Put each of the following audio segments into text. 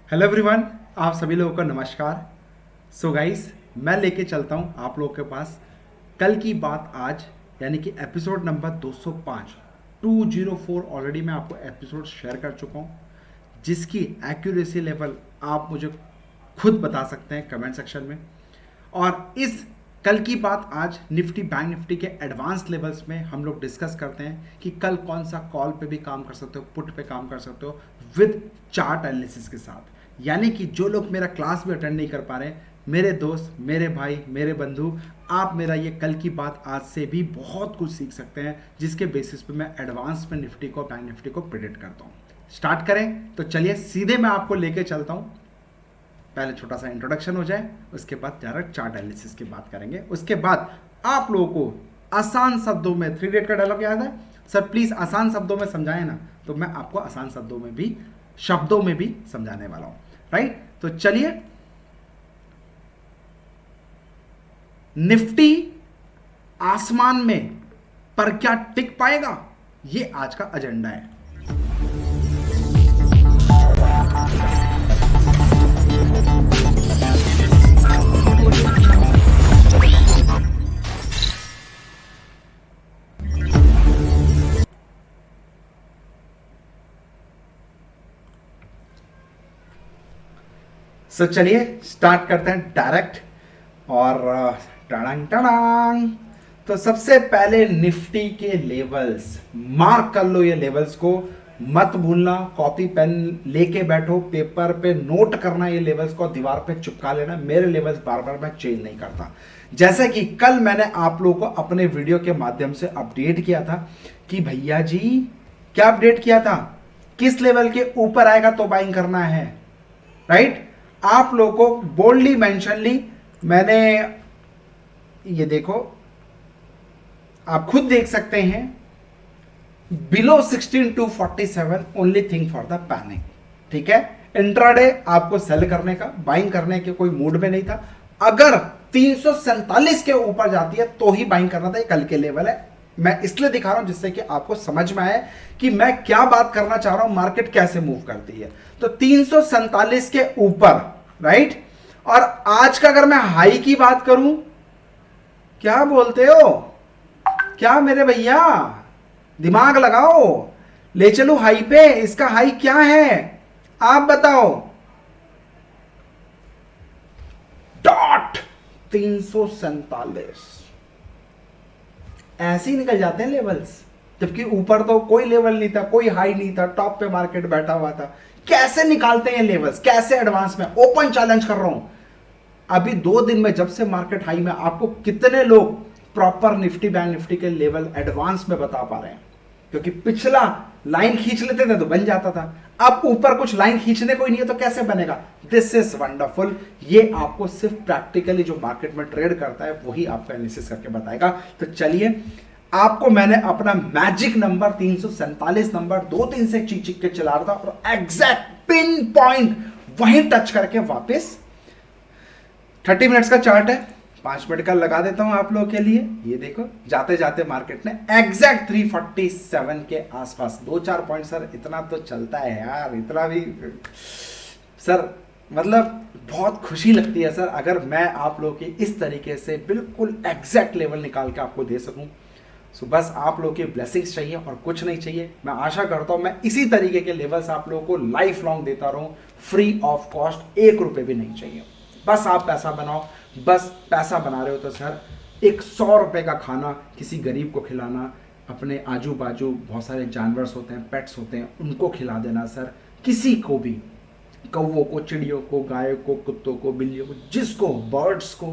Hello everyone, आप सभी लोगों को नमस्कार। सो गाइस, मैं लेके चलता हूँ आप लोगों के पास कल की बात आज, यानी कि एपिसोड नंबर 205 204। ऑलरेडी मैं आपको एपिसोड शेयर कर चुका हूँ, जिसकी एक्यूरेसी लेवल आप मुझे खुद बता सकते हैं कमेंट सेक्शन में। और इस कल की बात आज निफ्टी बैंक निफ्टी के एडवांस लेवल्स में हम लोग डिस्कस करते हैं कि कल कौन सा कॉल पे भी काम कर सकते हो, पुट पे काम कर सकते हो विद चार्ट एनालिसिस के साथ। यानी कि जो लोग मेरा क्लास भी अटेंड नहीं कर पा रहे, मेरे दोस्त, मेरे भाई, मेरे बंधु, आप मेरा ये कल की बात आज से भी बहुत कुछ सीख सकते हैं, जिसके बेसिस पे मैं एडवांस में निफ्टी को, बैंक निफ्टी को प्रिडिक्ट करता हूँ। स्टार्ट करें तो चलिए सीधे मैं आपको लेके चलता हूँ। पहले छोटा सा इंट्रोडक्शन हो जाए, उसके बाद डायरेक्ट चार्ट एनालिसिस की बात करेंगे। उसके बाद आप लोगों को आसान शब्दों में, 3 डेट का डायलॉग याद है सर, प्लीज आसान शब्दों में समझाएं ना, तो मैं आपको आसान शब्दों में भी समझाने वाला हूं। राइट, तो चलिए, निफ्टी आसमान में पर क्या टिक पाएगा, ये आज का एजेंडा है। सो चलिए स्टार्ट करते हैं डायरेक्ट। और टड़ांग टड़ांग, तो सबसे पहले निफ्टी के लेवल्स मार्क कर लो, ये लेवल्स को मत भूलना। कॉपी पेन लेके बैठो, पेपर पे नोट करना ये लेवल्स को, दीवार पे चिपका लेना। मेरे लेवल्स बार बार मैं चेंज नहीं करता। जैसे कि कल मैंने आप लोगों को अपने वीडियो के माध्यम से अपडेट किया था कि भैया जी, क्या अपडेट किया था, किस लेवल के ऊपर आएगा तो बाइंग करना है। राइट, आप लोगों को बोल्डली मेंशनली मैंने, ये देखो आप खुद देख सकते हैं, below 16,247 only thing for the panic. ठीक है, इंट्राडे आपको सेल करने का, बाइंग करने के कोई मूड में नहीं था। अगर 347 के ऊपर जाती है तो ही बाइंग करना था। ये कल के लेवल है, मैं इसलिए दिखा रहा हूं जिससे कि आपको समझ में आए कि मैं क्या बात करना चाह रहा हूं, मार्केट कैसे मूव करती है। तो 347 के ऊपर, राइट। और आज का अगर मैं हाई की बात करूं, क्या बोलते हो, क्या मेरे भैया, दिमाग लगाओ, ले चलो हाई पे। इसका हाई क्या है आप बताओ, डॉट 347। ऐसे ही निकल जाते हैं लेवल्स, जबकि ऊपर तो कोई लेवल नहीं था, कोई हाई नहीं था, टॉप पे मार्केट बैठा हुआ था। कैसे निकालते हैं लेवल्स, कैसे एडवांस में, ओपन चैलेंज कर रहा हूं। अभी 2 दिन में जब से मार्केट हाई में, आपको कितने लोग प्रॉपर निफ्टी बैंक निफ्टी के लेवल एडवांस में बता पा रहे हैं? क्योंकि पिछला लाइन खींच लेते थे तो बन जाता था, अब ऊपर कुछ लाइन खींचने को ही नहीं है तो कैसे बनेगा? This is wonderful. ये आपको सिर्फ प्रैक्टिकली जो मार्केट में ट्रेड करता है वही आपको एनालिसिस करके बताएगा। तो चलिए, आपको मैंने अपना मैजिक नंबर 347 नंबर 2-3 से चिक चिक के चला रहा था, और एग्जैक्ट पिन पॉइंट वहीं टच करके वापस 30 मिनट्स का चार्ट है, 5 मिनट का लगा देता हूं आप लोगों के लिए। ये देखो, जाते जाते मार्केट ने एग्जैक्ट 347 के आसपास 2-4 पॉइंट, सर इतना तो चलता है यार, इतना भी सर, मतलब बहुत खुशी लगती है सर अगर मैं आप लोगों की इस तरीके से बिल्कुल एग्जैक्ट लेवल निकाल के आपको दे सकूं। सो बस आप लोगों की ब्लेसिंग्स चाहिए और कुछ नहीं चाहिए। मैं आशा करता हूं मैं इसी तरीके के लेवल्स आप लोगों को लाइफ लॉन्ग देता रहूं, फ्री ऑफ कॉस्ट, 1 रुपए भी नहीं चाहिए। बस आप पैसा बनाओ, बस पैसा बना रहे हो तो सर एक 100 रुपए का खाना किसी गरीब को खिलाना, अपने आजू बाजू बहुत सारे जानवर होते हैं, पेट्स होते हैं, उनको खिला देना सर, किसी को भी, कौवों को, चिड़ियों को, गायों को, कुत्तों को, बिल्लियों को, जिसको, बर्ड्स को,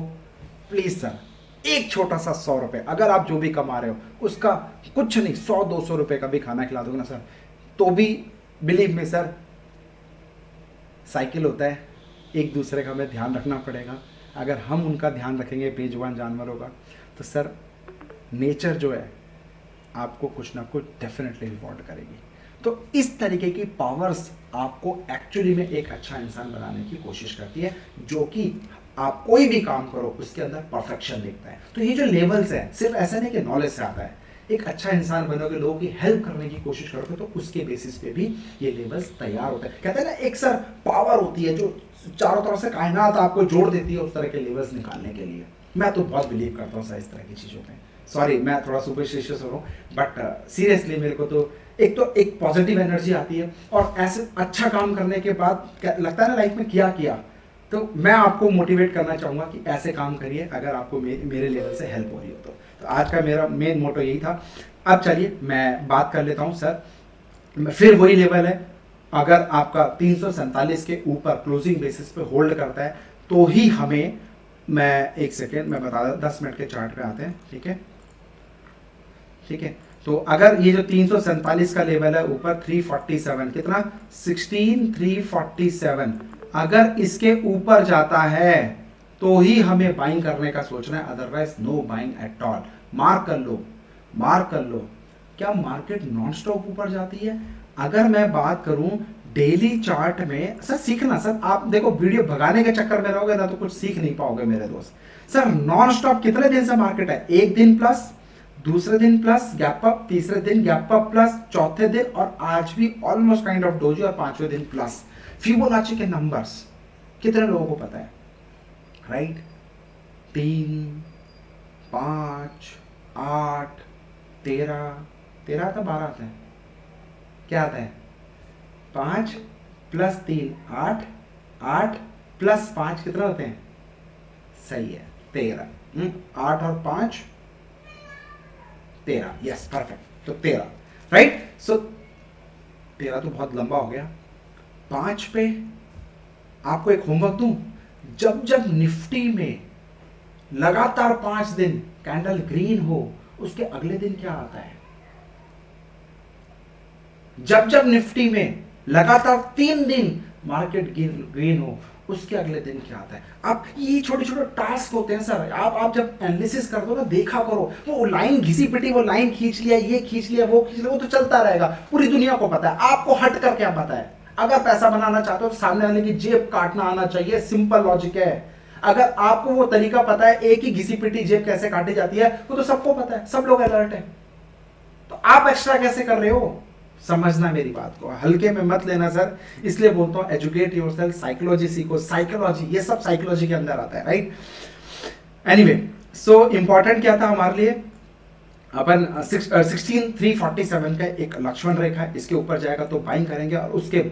प्लीज सर एक छोटा सा 100 रुपए, अगर आप जो भी कमा रहे हो उसका कुछ नहीं, 100-200 रुपए का भी खाना खिला दोगे ना सर, तो भी बिलीव में सर, साइकिल होता है, एक दूसरे का हमें ध्यान रखना पड़ेगा। अगर हम उनका ध्यान रखेंगे, बेजुबान जानवरों का, तो सर नेचर जो है आपको कुछ ना कुछ डेफिनेटली रिवॉर्ड करेगी। तो इस तरीके की पावर्स आपको एक्चुअली में एक अच्छा इंसान बनाने की कोशिश करती है, जो कि आप कोई भी काम करो उसके अंदर परफेक्शन देखता है। तो ये जो लेवल्स है, सिर्फ ऐसा नहीं कि नॉलेज से आता है, एक अच्छा इंसान बनोगे, लोगों की हेल्प करने की कोशिश करोगे, तो उसके बेसिस पे भी ये लेवल्स तैयार होते हैं। कहते हैं ना एक सर पावर होती है जो चारों तरफ से कायनात आपको जोड़ देती है उस तरह के लेवल्स निकालने के लिए। मैं तो बहुत बिलीव करता हूँ सर इस तरह की चीज़ों पे। सॉरी मैं थोड़ा सुपरस्टिशियस हो रहा हूँ, बट सीरियसली मेरे को तो एक पॉजिटिव एनर्जी आती है, और ऐसे अच्छा काम करने के बाद लगता है ना लाइफ में किया। तो मैं आपको मोटिवेट करना चाहूँगा कि ऐसे काम करिए अगर आपको मेरे लेवल से हेल्प हो रही हो तो आज का मेरा मेन मोटो यही था। अब चलिए मैं बात कर लेता हूँ सर, फिर वही लेवल है, अगर आपका 347 के ऊपर क्लोजिंग बेसिस पे होल्ड करता है तो ही हमें, मैं एक सेकेंड मैं बता दूं, 10 मिनट के चार्ट पे आते हैं, ठीक है। तो अगर ये जो 347 का लेवल है ऊपर 347, कितना 16347, अगर इसके ऊपर जाता है तो ही हमें बाइंग करने का सोचना है, otherwise know buying at all. Mark कर लो। क्या मार्केट नॉन स्टॉप ऊपर जाती है? अगर मैं बात करूं डेली चार्ट में, सर सीखना, सर आप देखो वीडियो भगाने के चक्कर में रहोगे ना तो कुछ सीख नहीं पाओगे मेरे दोस्त। सर नॉन स्टॉप कितने दिन से मार्केट है? एक दिन प्लस, दूसरे दिन प्लस गैप अप, तीसरे दिन गैप अप प्लस, चौथे दिन और आज भी ऑलमोस्ट काइंड ऑफ डोजी, और पांचवें दिन प्लस। फिबोनाची के नंबर्स कितने लोगों को पता है? राइट, 3, 5, 8, 13 आता, 12 आता है, क्या आता है? 5 + 3 8, 8 + 5 कितना होते हैं? सही है 13। 8 और 5 13, यस परफेक्ट। तो 13, राइट। सो 13 तो बहुत लंबा हो गया। 5 पे आपको एक होमवर्क दूं, जब निफ्टी में लगातार 5 दिन कैंडल ग्रीन हो, उसके अगले दिन क्या आता है? जब निफ्टी में लगातार 3 दिन मार्केट ग्रीन हो, उसके अगले दिन क्या आता है? आप ये छोटे छोटे टास्क होते हैं सर, आप जब एनालिसिस कर दो ना, देखा करो, वो लाइन घिसी पिटी, वो लाइन खींच लिया, ये खींच लिया, वो खींच लिया, वो तो चलता रहेगा, पूरी दुनिया को पता है। आपको हट कर क्या पता है? अगर पैसा बनाना चाहते हो तो सामने वाले की जेब काटना आना चाहिए, सिंपल लॉजिक है। अगर आपको वो तरीका पता है, एक ही घिसी पिटी जेब कैसे काटी जाती है, वो तो सबको पता है, सब लोग अलर्ट है, तो आप एक्स्ट्रा कैसे कर रहे हो? समझना मेरी बात को, हल्के में मत लेना सर। इसलिए बोलता हूं एजुकेट योरसेल्फ, साइकोलॉजी सीखो, साइकोलॉजी ये सब साइकोलॉजी के अंदर आता है, राइट। एनीवे, सो इंपॉर्टेंट क्या था हमारे लिए? अपन 16347 का एक लक्ष्मण रेखा है, इसके ऊपर जाएगा तो बाइंग करेंगे, और उसके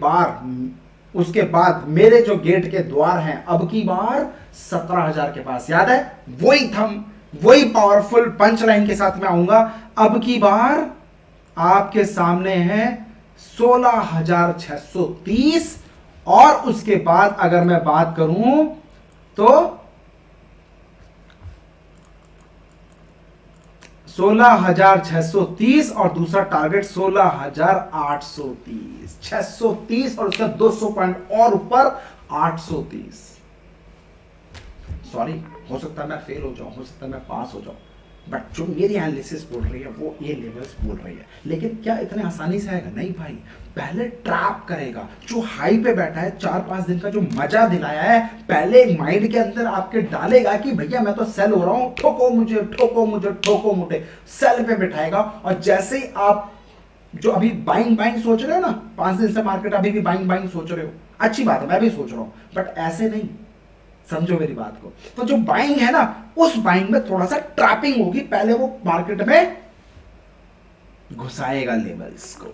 बाद मेरे जो गेट के द्वार हैं अब की बार 17,000 के पास, याद है? वही थम, वही पावरफुल पंच लाइन के साथ मैं आऊंगा। अब की बार आपके सामने है 16,630, और उसके बाद अगर मैं बात करूं तो 16,630, और दूसरा टारगेट 16,830, 630 और उसका 200 पॉइंट और ऊपर 830। सॉरी, हो सकता है मैं फेल हो जाऊं, हो सकता है मैं पास हो जाऊं, बट जो मेरी एनालिसिस बोल रही है वो ये लेवल्स बोल रही है। लेकिन क्या इतने आसानी से आएगा? नहीं भाई, पहले ट्रैप करेगा। जो हाई पे बैठा है, 4-5 दिन का जो मजा दिलाया है, पहले माइंड के अंदर आपके डालेगा कि भैया मैं तो सेल हो रहा हूं, ठोको मुझे, ठोको मुझे, ठोको मुझे, सेल पे बिठाएगा। और जैसे ही आप जो अभी बाइंग सोच रहे हो ना, 5 दिन से मार्केट अभी भी बाइंग सोच रहे हो, अच्छी बात है, मैं भी सोच रहा हूं, बट ऐसे नहीं, समझो मेरी बात को। तो जो बाइंग है ना, उस बाइंग में थोड़ा सा ट्रैपिंग होगी, पहले वो मार्केट में घुसाएगा लेवल्स को,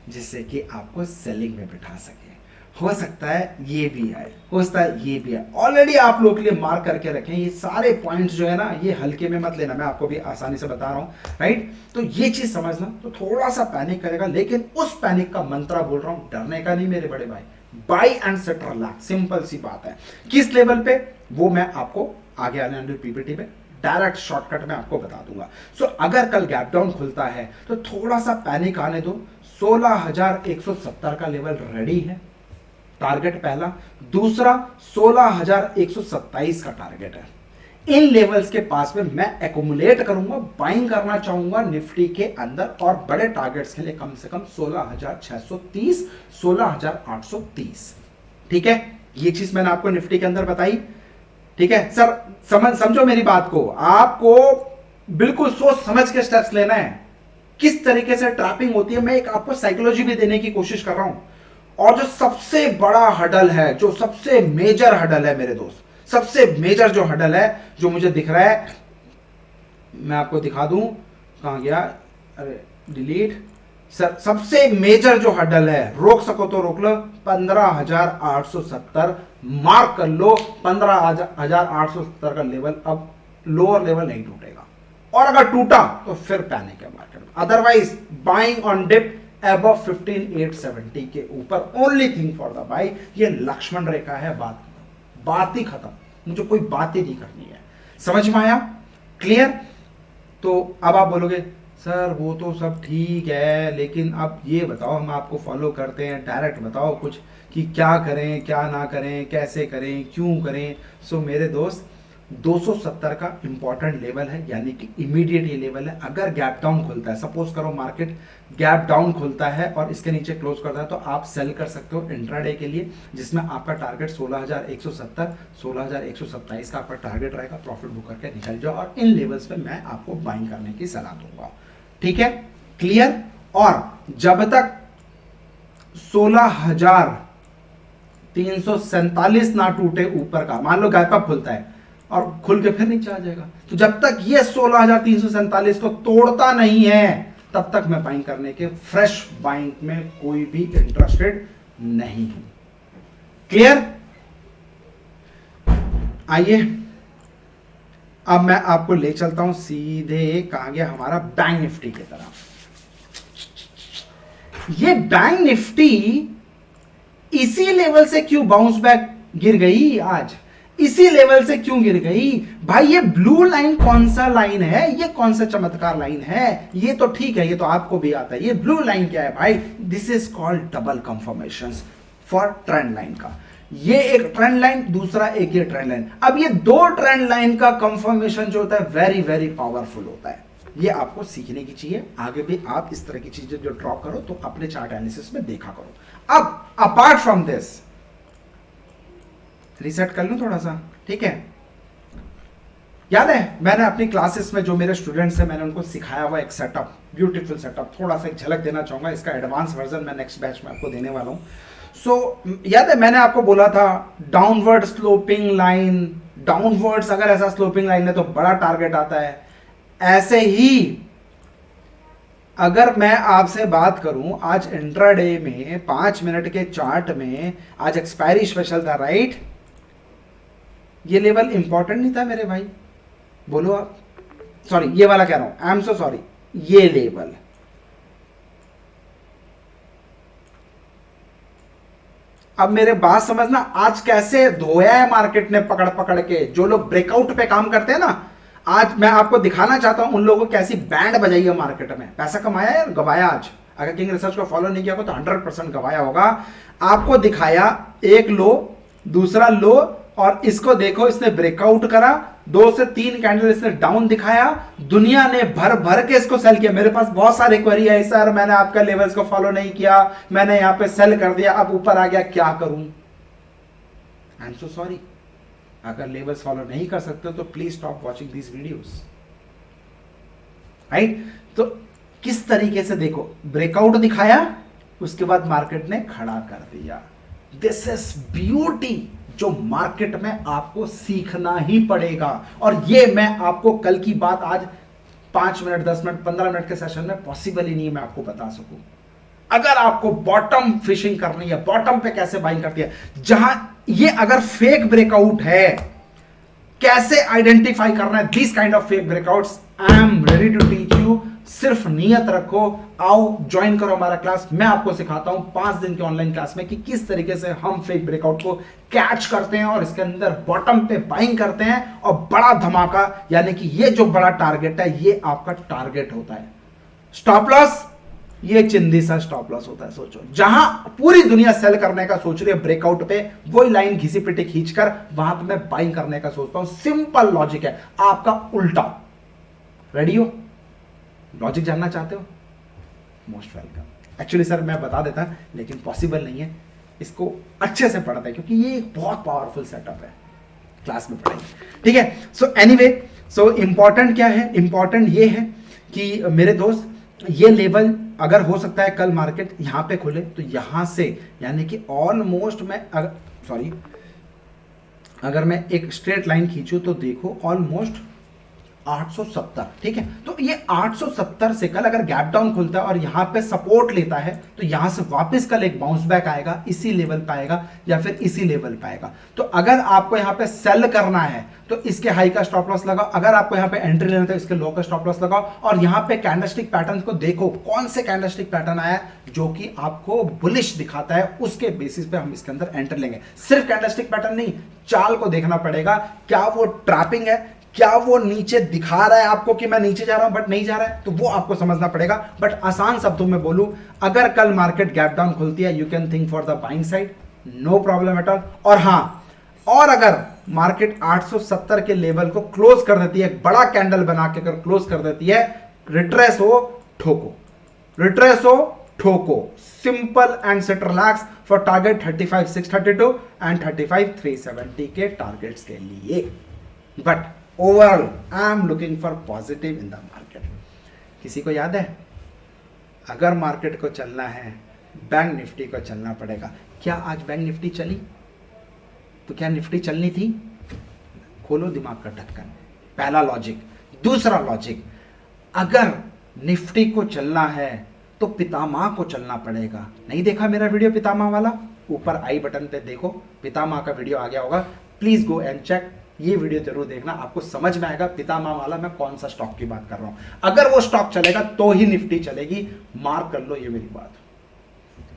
जिससे कि आपको सेलिंग में बिठा सके। हो सकता है ये भी आए, हो सकता है ये भी आए। ऑलरेडी आप लोग के लिए मार्क करके रखें, ये सारे पॉइंट्स जो है ना, ये हल्के में मत लेना, मैं आपको भी आसानी से बता रहा हूं, राइट। तो ये चीज समझना, तो थोड़ा सा पैनिक करेगा, लेकिन उस पैनिक का मंत्र बोल रहा हूं, डरने का नहीं मेरे बड़े भाई, बाई एंड सेट रिलैक्स, सिंपल सी बात है। किस लेवल पे, वो मैं आपको आगे आने वाली पीपीटी पे डायरेक्ट शॉर्टकट में आपको बता दूंगा। सो अगर कल गैप डाउन खुलता है तो थोड़ा सा पैनिक आने दो। 16,170 का लेवल रेडी है, टारगेट पहला। दूसरा 16,127 का टारगेट है। इन लेवल्स के पास में मैं एक्युमुलेट करूंगा, बाइंग करना चाहूंगा निफ्टी के अंदर, और बड़े टारगेट्स के लिए कम से कम 16,630, 16,830। ठीक है, ये चीज मैंने आपको निफ्टी के अंदर बताई। ठीक है सर, समझो मेरी बात को। आपको बिल्कुल सोच समझ के स्टेप्स लेना है, किस तरीके से ट्रैपिंग होती है, मैं एक आपको साइकोलॉजी भी देने की कोशिश कर रहा हूं। और जो सबसे बड़ा हडल है, जो सबसे मेजर हडल है मेरे दोस्त, सबसे मेजर जो हडल है जो मुझे दिख रहा है, मैं आपको दिखा दूं, कहां गया, अरे डिलीट, सबसे मेजर जो हडल है, रोक सको तो रोक लो, 15,870 मार्क कर लो। 15,870 का लेवल, अब लोअर लेवल नहीं टूटेगा, और अगर टूटा तो फिर पैनिक है मार्केट में। Otherwise buying on dip above 15,870 के ऊपर, only thing for the buy, ये लक्ष्मण रेखा है, बात ही खत्म, मुझे कोई बात ही नहीं करनी है। समझ में आया? क्लियर? तो अब आप बोलोगे सर वो तो सब ठीक है, लेकिन अब ये बताओ, हम आपको फॉलो करते हैं, डायरेक्ट बताओ कुछ कि क्या करें क्या ना करें, कैसे करें, क्यों करें। सो मेरे दोस्त, 270 का इंपॉर्टेंट लेवल है, यानी कि इमीडिएट ये लेवल है। अगर गैप डाउन खुलता है, सपोज करो मार्केट गैप डाउन खुलता है और इसके नीचे क्लोज करता है, तो आप सेल कर सकते हो इंट्राडे के लिए, जिसमें आपका टारगेट 16,170, 16,127 का आपका टारगेट रहेगा। प्रॉफिट बुक करके निकल जाओ, और इन लेवल्स पे मैं आपको बाइंग करने की सलाह दूंगा। ठीक है? क्लियर? और जब तक 16,347 ना टूटे ऊपर का, मान लो गैप अप खुलता है और खुल के फिर नीचे आ जाएगा, तो जब तक ये 16,347 को तोड़ता नहीं है, तब तक मैं बाइंग करने के, फ्रेश बाइंग में कोई भी इंटरेस्टेड नहीं हूं। क्लियर? आइए अब मैं आपको ले चलता हूं सीधे, कहां गया हमारा, बैंक निफ्टी की तरफ। ये बैंक निफ्टी इसी लेवल से क्यों बाउंस बैक गिर गई आज? इसी लेवल से क्यों गिर गई भाई? ये ब्लू लाइन कौन सा लाइन है? ये कौन सा चमत्कार लाइन है? ये तो ठीक है, ये तो आपको भी आता है। ये ब्लू लाइन क्या है भाई? This is called double confirmations for trend line का। ये एक ट्रेंड लाइन, दूसरा एक ये ट्रेंड लाइन। अब ये दो ट्रेंड लाइन का कंफर्मेशन जो होता है वेरी वेरी पावरफुल होता है। ये आपको सीखने की चाहिए, आगे भी आप इस तरह की चीजें जो ड्रॉ करो तो अपने चार्ट एनालिसिस में देखा करो। अब अपार्ट फ्रॉम दिस, रीसेट कर लूं थोड़ा सा, ठीक है? याद है मैंने अपनी क्लासेस में जो मेरे स्टूडेंट्स हैं, मैंने उनको सिखाया हुआ एक सेटअप, ब्यूटीफुल सेटअप, थोड़ा सा एक झलक देना चाहूंगा। इसका एडवांस वर्जन मैं नेक्स्ट बैच में आपको देने वाला हूं। सो याद है मैंने आपको बोला था डाउनवर्ड स्लोपिंग लाइन, डाउनवर्ड्स अगर ऐसा स्लोपिंग लाइन है तो बड़ा टारगेट आता है। ऐसे ही अगर मैं आपसे बात करूं, आज इंट्राडे में 5 मिनट के चार्ट में आज एक्सपायरी स्पेशल था, राइट? ये लेवल इंपॉर्टेंट नहीं था मेरे भाई? बोलो आप। सॉरी, ये वाला कह रहा हूं, आई एम सो सॉरी, ये लेवल। अब मेरे बात समझना, आज कैसे धोया है मार्केट ने पकड़ पकड़ के। जो लोग ब्रेकआउट पे काम करते हैं ना, आज मैं आपको दिखाना चाहता हूं उन लोगों को कैसी बैंड बजाई है मार्केट में। पैसा कमाया या गवाया आज? अगर किंग रिसर्च को फॉलो नहीं किया हो तो 100% गवाया होगा। आपको दिखाया एक लो, दूसरा लो, और इसको देखो इसने ब्रेकआउट करा, 2 से 3 कैंडल इसने डाउन दिखाया, दुनिया ने भर भर के इसको सेल किया। मेरे पास बहुत सारे क्वेरी है, सर मैंने आपका लेवल्स को फॉलो नहीं किया, मैंने यहां पे सेल कर दिया, अब ऊपर आ गया, क्या करूं? I am so sorry. अगर लेवल्स फॉलो नहीं कर सकते तो please stop watching this videos, right? तो किस तरीके से देखो, ब्रेकआउट दिखाया, उसके बाद मार्केट ने खड़ा कर दिया। दिस इज ब्यूटी जो मार्केट में आपको सीखना ही पड़ेगा। और ये मैं आपको कल की बात आज 5 मिनट, 10 मिनट, 15 मिनट के सेशन में पॉसिबल ही नहीं है मैं आपको बता सकूं। अगर आपको बॉटम फिशिंग करनी है, बॉटम पे कैसे बाइंग करती है, जहां ये अगर फेक ब्रेकआउट है, कैसे आइडेंटिफाई करना है this kind of fake breakouts, I am ready to teach you. सिर्फ नियत रखो, आओ ज्वाइन करो हमारा क्लास। मैं आपको सिखाता हूं 5 दिन के ऑनलाइन क्लास में कि किस तरीके से हम फेक ब्रेकआउट को कैच करते हैं और इसके अंदर बॉटम पे बाइंग करते हैं, और बड़ा धमाका, यानी कि ये जो बड़ा टारगेट है ये आपका टारगेट होता है। स्टॉप लॉस, ये चिंदी सा स्टॉप लॉस होता है। सोचो, जहां पूरी दुनिया सेल करने का सोच रही है ब्रेकआउट पे, वही लाइन घिसी पिटी खींचकर वहां पे मैं बाइंग करने का सोचता हूं। सिंपल लॉजिक है, आपका उल्टा। रेडी हो? लॉजिक जानना चाहते हो? Most welcome. एक्चुअली सर मैं बता देता, लेकिन पॉसिबल नहीं है, इसको अच्छे से पढ़ता है क्योंकि ये एक बहुत पावरफुल सेटअप है, क्लास में पढ़ेंगे, ठीक है? सो एनीवे, सो इंपॉर्टेंट क्या है, इंपॉर्टेंट ये है कि मेरे दोस्त ये लेवल अगर हो सकता है कल मार्केट यहां पे खुले तो यहां से यानी कि ऑलमोस्ट मैं अगर मैं एक स्ट्रेट लाइन खींचूं तो देखो ऑलमोस्ट 870, ठीक है। तो ये 870 से कल अगर गैप डाउन खुलता है और यहां पे सपोर्ट लेता है तो यहां से वापस कल एक बाउंस बैक आएगा, इसी लेवल पे आएगा या फिर इसी लेवल पे आएगा। तो अगर आपको यहां पे सेल करना है तो इसके हाई का स्टॉप लॉस लगाओ, अगर आपको यहां पे एंट्री लेना है इसके लो का स्टॉप लॉस लगाओ। और यहां पे कैंडलस्टिक पैटर्न को देखो, कौन से कैंडलस्टिक पैटर्न आया जो कि आपको बुलिश दिखाता है, उसके बेसिस पे हम इसके अंदर एंटर लेंगे। सिर्फ कैंडलस्टिक पैटर्न नहीं, चाल को देखना पड़ेगा, क्या वो ट्रैपिंग है, क्या वो नीचे दिखा रहा है आपको कि मैं नीचे जा रहा हूं बट नहीं जा रहा है, तो वो आपको समझना पड़ेगा। बट आसान शब्दों में बोलूं, अगर कल मार्केट गैप डाउन खुलती है you can think for the buying side, no problem at all. और हां, और अगर मार्केट 870 के लेवल को क्लोज कर देती है, एक बड़ा कैंडल बना के अगर क्लोज कर देती है, रिट्रेस हो ठोको, रिट्रेस हो ठोको, simple and sit relax for target 35,632 and 35,370 के टारगेट्स के लिए। But overall I am looking for positive in the market. किसी को याद है, अगर मार्केट को चलना है बैंक निफ्टी को चलना पड़ेगा। क्या आज बैंक निफ्टी चली? तो क्या निफ्टी चलनी थी? खोलो दिमाग का ढक्कन, पहला लॉजिक। दूसरा लॉजिक, अगर निफ्टी को चलना है तो पितामह को चलना पड़ेगा। नहीं देखा मेरा वीडियो पितामह वाला? ऊपर आई बटन पे देखो, पितामह का वीडियो आ गया होगा, प्लीज गो एंड चेक। ये वीडियो जरूर देखना, आपको समझ में आएगा पितामह वाला मैं कौन सा स्टॉक की बात कर रहा हूं। अगर वो स्टॉक चलेगा तो ही निफ्टी चलेगी, मार्क कर लो ये मेरी बात।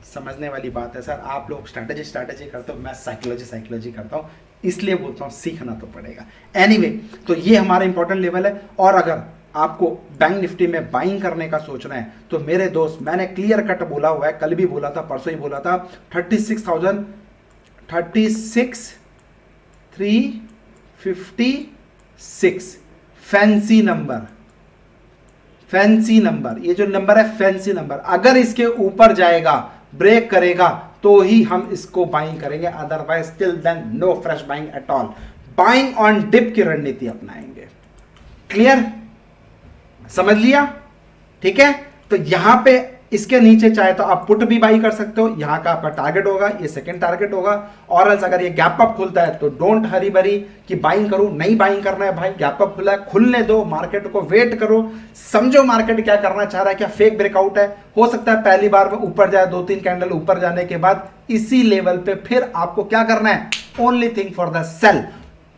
समझने वाली बात है सर, आप लोग स्ट्रैटेजी करते हो, मैं साइकोलॉजी करता हूं, इसलिए बोलता हूं सीखना तो पड़ेगा। एनीवे, तो ये हमारा इंपॉर्टेंट लेवल है। और अगर आपको बैंक निफ्टी में बाइंग करने का सोचना है तो मेरे दोस्त, मैंने क्लियर कट बोला हुआ है, कल भी बोला था, परसों ही बोला था, 36,356 फैंसी नंबर, ये जो नंबर है फैंसी नंबर, अगर इसके ऊपर जाएगा, ब्रेक करेगा तो ही हम इसको बाइंग करेंगे, otherwise till then no fresh buying at all. Buying on dip की रणनीति अपनाएंगे। क्लियर? समझ लिया? ठीक है। तो यहां पे इसके नीचे चाहे तो आप पुट भी बाई कर सकते हो, यहां का आपका टारगेट होगा, ये सेकंड टारगेट होगा। और एल्स अगर ये गैप अप खुलता है तो डोंट हरी बरी कि बाइंग करूं, नहीं बाइंग करना है भाई, गैप अप खुला है, खुलने दो, मार्केट को वेट करो, समझो मार्केट क्या करना चाह रहा है, क्या फेक ब्रेकआउट है, हो सकता है पहली बार में ऊपर जाए, 2-3 कैंडल ऊपर जाने के बाद इसी लेवल पे फिर आपको क्या करना है, only thing for the sell,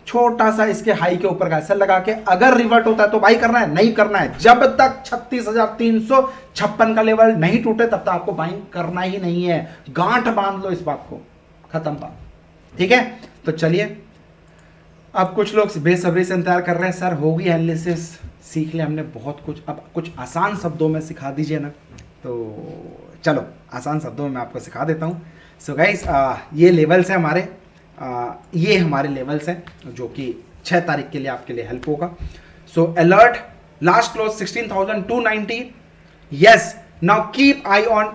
छोटा सा इसके हाई के ऊपर का सेल लगा के अगर रिवर्ट होता है तो बाई करना है, नहीं करना है। जब तक 36,356 का लेवल नहीं टूटे तब तक आपको बाइंग करना ही नहीं है। गांठ बांध लो इस बात को, खत्म बात। ठीक है, तो चलिए, अब कुछ लोग बेसब्री से इंतजार कर रहे हैं, सर होगी एनालिसिस, सीख ले हमने बहुत कुछ, अब कुछ आसान शब्दों में सिखा दीजिए ना। तो चलो आसान शब्दों में मैं आपको सिखा देता हूँ। सो गाइस, ये लेवल्स हैं हमारे, ये हमारे लेवल्स हैं जो कि 6 तारीख के लिए आपके लिए हेल्प होगा। So alert, last close 16,290, yes, now keep eye on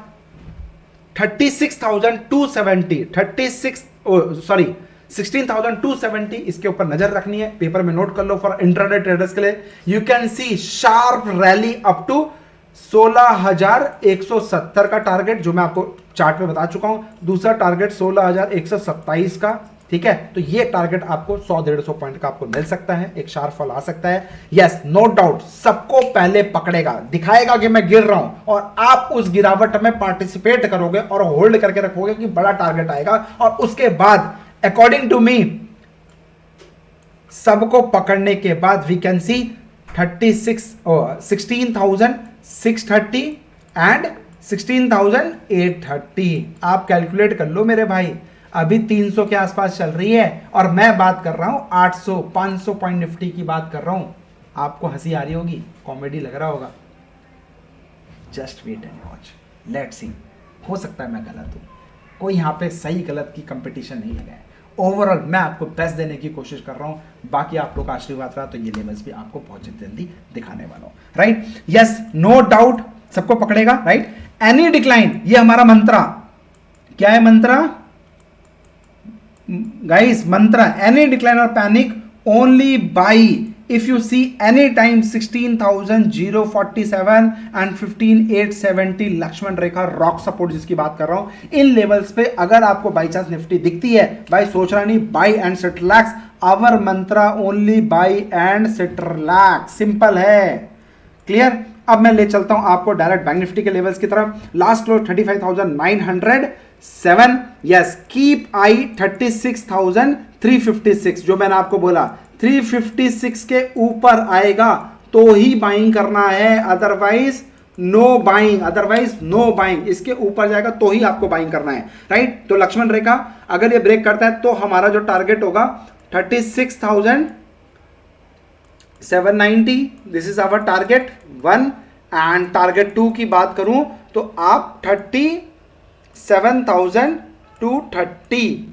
36,270, 16,270, इसके ऊपर नजर रखनी है, पेपर में नोट कर लो फॉर इंट्राडे ट्रेडर्स के लिए। You can see sharp rally up to 16,170 का टारगेट जो मैं आपको चार्ट पे बता चुका हूं, दूसरा टारगेट 16,127 का। ठीक है, तो ये टारगेट आपको 100-150 पॉइंट का आपको मिल सकता है, एक शार्प फॉल आ सकता है। यस, नो डाउट, सबको पहले पकड़ेगा, दिखाएगा कि मैं गिर रहा हूं, और आप उस गिरावट में पार्टिसिपेट करोगे और होल्ड करके रखोगे कि बड़ा टारगेट आएगा, और उसके बाद अकॉर्डिंग टू मी सबको पकड़ने के बाद वी कैन सी 16,630 एंड 16,830। आप कैलकुलेट कर लो मेरे भाई, अभी 300 के आसपास चल रही है और मैं बात कर रहा हूं 800-500 पॉइंट निफ्टी की बात कर रहा हूं। आपको हंसी आ रही होगी, कॉमेडी लग रहा होगा, just wait and watch, let's see. हो सकता है मैं गलत हूं, कोई यहां पे सही गलत की कंपटीशन नहीं लगा है। ओवरऑल मैं आपको बेस्ट देने की कोशिश कर रहा हूं, बाकी आप लोग का आशीर्वाद रहा तो ये लेवल्स भी आपको बहुत जल्दी दिखाने वाला हूं। राइट, यस, नो डाउट सबको पकड़ेगा। राइट, एनी डिक्लाइन, ये हमारा मंत्रा क्या है, mantra guys, mantra, any decline और panic only buy if you see any time 16,047 and 15,870 Lakshman Rekha rock support जिसकी बात कर रहा हूं, इन लेवल्स पे अगर आपको बाई चांस निफ्टी दिखती है, भाई सोचना नहीं, buy and sit relax, our mantra only buy and sit relax, simple है, क्लियर। अब मैं ले चलता हूं आपको डायरेक्ट बैंक निफ्टी के लेवल्स की तरफ। Last close 35,907, yes, keep eye 36,356, जो मैंने आपको बोला 356 के ऊपर आएगा तो ही बाइंग करना है, otherwise know buying, otherwise know buying. इसके ऊपर जाएगा तो ही आपको बाइंग करना है, राइट। तो लक्ष्मण रेखा अगर ये ब्रेक करता है तो हमारा जो टारगेट होगा 36,790, this is our target 1, and target 2 की बात करूं तो आप 37,230,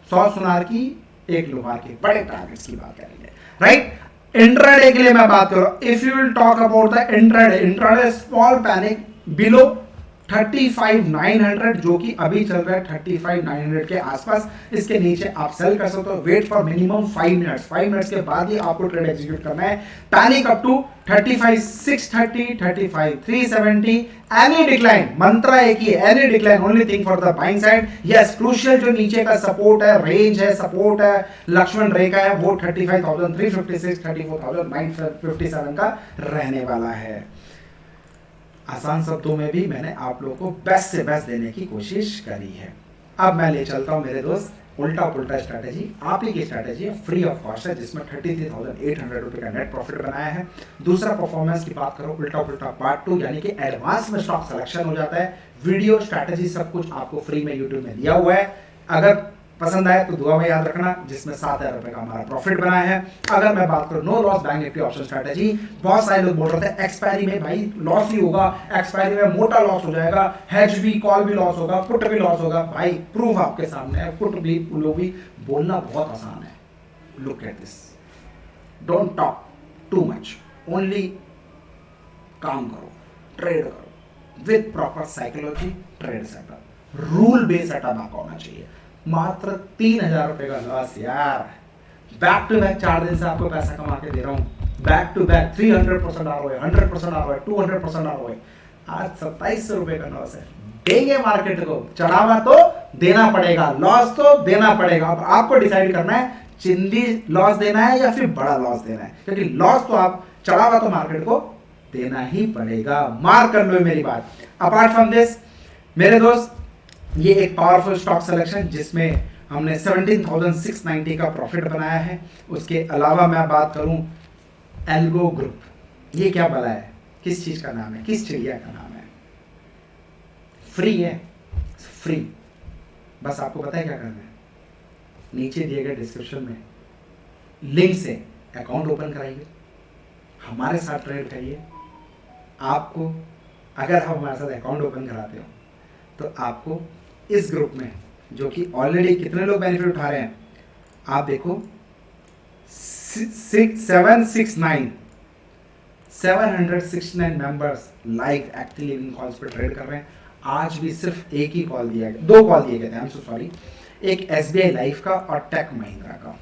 100 सुनार की एक लोहार के बड़े टारगेट्स की बात करेंगे, राइट। इंट्राडे के लिए मैं बात करूं, if you will talk about the intraday small panic below 35,900, जो कि अभी चल रहा है 35,900 के आसपास, इसके नीचे आप सेल कर सकते हो। Wait for minimum 5 minutes, 5 minutes के बाद ही आपको ट्रेड एग्जीक्यूट करना है। Panic up to 35,630, 35,370, any decline, मंत्रा एक ही है, any decline only thing for the buying side. Yes, crucial जो नीचे का सपोर्ट है, रेंज है, सपोर्ट है, लक्ष्मण रेखा है, वो 35,356, 34,957 का रहने वाला है। आसान शब्दों में भी मैंने आप लोगों को बेस्ट से बेस्ट देने की कोशिश करी है। अब मैं ले चलता हूं मेरे दोस्त उल्टा पुल्टा स्ट्रैटेजी, आप ही की स्ट्रैटेजी है, फ्री ऑफ कॉस्ट है, जिसमें 33,800 रुपए का नेट प्रॉफिट बनाया है। दूसरा परफॉर्मेंस की बात करो, उल्टा पुल्टा पार्ट 2, यानी कि एडवांस में स्टॉक सिलेक्शन हो जाता है, वीडियो स्ट्रैटेजी सब कुछ आपको फ्री में यूट्यूब में दिया हुआ है। अगर पसंद आए तो दुआ में याद रखना, जिसमें 7,000 रुपए का हमारा प्रॉफिट बना है। अगर मैं बात करूं no loss Bank Nifty option strategy, बहुत सारे लोग बोल रहे थे एक्सपायरी में भाई लॉस ही होगा, एक्सपायरी में मोटा लॉस हो जाएगा, हेज भी, कॉल भी लॉस होगा, पुट भी लॉस होगा। भाई प्रूफ आपके सामने है, पुट भी भी बोलना बहुत आसान है। Look at this, don't talk too much, only काम करो, ट्रेड करो with proper psychology, trade setup, rule based setup आपका होना चाहिए। मात्र 3,000 रुपए का लॉस यार, बैक टू बैक 4 दिन से आपको पैसा कमा के दे रहा हूं, back to back 300% ROI, 100% ROI, 200% ROI। आज 2700 रुपए का लॉस है। देंगे मार्केट को, चढ़ावा तो देना पड़ेगा, लॉस तो देना पड़ेगा। अब आपको डिसाइड करना है चिंदी लॉस देना है या फिर बड़ा लॉस देना है, क्योंकि लॉस तो आप, चढ़ावा तो मार्केट को देना ही पड़ेगा। मार्क कर लो मेरी बात। अपार्ट फ्रॉम दिस मेरे दोस्त, ये एक पावरफुल स्टॉक सिलेक्शन जिसमें हमने 17,690 का प्रॉफिट बनाया है। उसके अलावा मैं बात करूं एल्गो ग्रुप, ये क्या भला है, किस चीज का नाम है, किस चिड़िया का नाम है? फ्री है, फ्री। बस आपको पता है क्या करना है, नीचे दिए गए डिस्क्रिप्शन में लिंक से अकाउंट ओपन कराइए, हमारे साथ ट्रेड करिए। आपको अगर हम हमारे साथ अकाउंट ओपन कराते हो तो आपको इस ग्रुप में, जो कि ऑलरेडी कितने लोग बेनिफिट उठा रहे हैं, आप देखो 769 members live actively in calls पे ट्रेड कर रहे हैं। आज भी सिर्फ एक ही कॉल दिया गया, 2 कॉल दिए गए थे, आई एम सो सॉरी, एक SBI लाइफ का और टेक महिंद्रा का।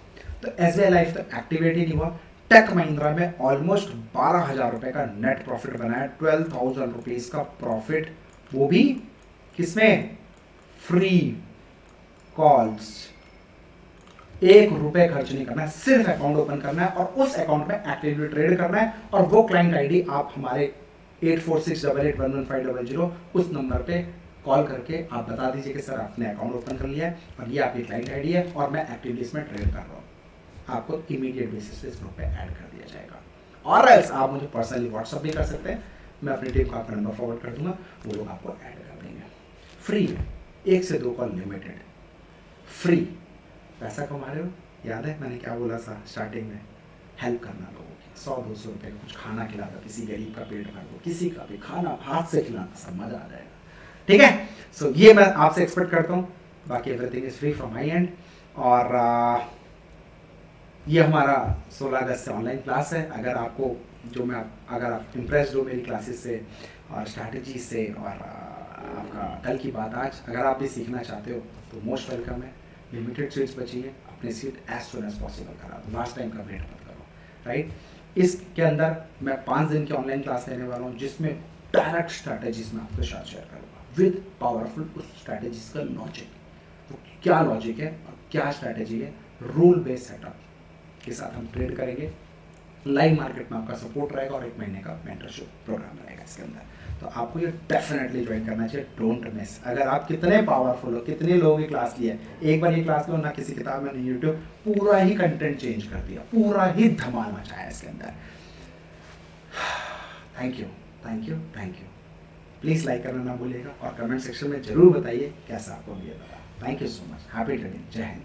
तो SBI लाइफ तो एक्टिवेट ही नहीं हुआ, टेक महिंद्रा में ऑलमोस्ट 12,000 रुपए का नेट प्रॉफिट बनाया, 12,000 रुपीज का प्रॉफिट, वो भी किसमें, फ्री कॉल्स। 1 रुपए खर्च नहीं करना है, सिर्फ अकाउंट ओपन करना है और उस अकाउंट में एक्टिवली ट्रेड करना है। और वो क्लाइंट आईडी आप हमारे 8468811500 उस नंबर पे कॉल करके आप बता दीजिए कि सर आपने अकाउंट ओपन कर लिया है और ये आपकी क्लाइंट आईडी है और मैं एक्टिवली इसमें ट्रेड कर रहा हूँ। आपको इमीडिएट बेसिस पे इस ग्रुप पे ऐड कर दिया जाएगा। और एल्स आप मुझे पर्सनली व्हाट्सअप भी कर सकते हैं, मैं अपनी टीम का आपका नंबर फॉरवर्ड कर दूंगा, वो लोग आपको ऐड कर देंगे। फ्री है, 1 से 2 कॉल लिमिटेड, फ्री। पैसा कमा रहे हो, याद है मैंने क्या बोला था स्टार्टिंग में, हेल्प करना लोगों की, 100-200 रुपए का कुछ खाना खिला दो, किसी गरीब का पेट भर दो, किसी का भी खाना हाथ से खिलाना, सब मजा आ जाएगा। ठीक है, सो ये मैं आपसे एक्सपेक्ट करता हूँ। बाकी everything is free from my and. और ये हमारा 16 अगस्त से ऑनलाइन क्लास है। अगर आपको अगर आप इम्प्रेस्ड हो मेरी क्लासेस से और स्ट्रैटेजी से और आपका कल की बात आज, अगर आप भी सीखना चाहते हो तो मोस्ट वेलकम है। लिमिटेड सीट्स बची है, अपनी seat as soon as possible करा दो, लास्ट टाइम का वेट मत करो, राइट। इसके अंदर मैं 5 दिन की ऑनलाइन क्लास लेने वाला हूँ जिसमें डायरेक्ट स्ट्रैटेजीज मैं आपके साथ शेयर करूँगा विद पावरफुल उस स्ट्रैटेजीज का लॉजिक, वो क्या लॉजिक है और क्या स्ट्रैटेजी है, रूल बेस्ड सेटअप के साथ हम ट्रेड करेंगे। लाइव मार्केट में आपका सपोर्ट रहेगा और 1 महीने का मेंटरशिप प्रोग्राम रहेगा इसके अंदर। तो आपको ये डेफिनेटली ज्वाइन करना चाहिए, डोंट मिस। अगर आप कितने पावरफुल हो, कितने लोगों की क्लास ली है, एक बार ये क्लास लो ना, किसी किताब में नहीं, यूट्यूब पूरा ही कंटेंट चेंज कर दिया, पूरा ही धमाल मचाया इसके अंदर। Thank you, thank you, thank you. Please like करना ना भूलिएगा और कमेंट सेक्शन में जरूर बताइए कैसा आपको ये लगा। Thank you so much, happy trading, जय हिंद।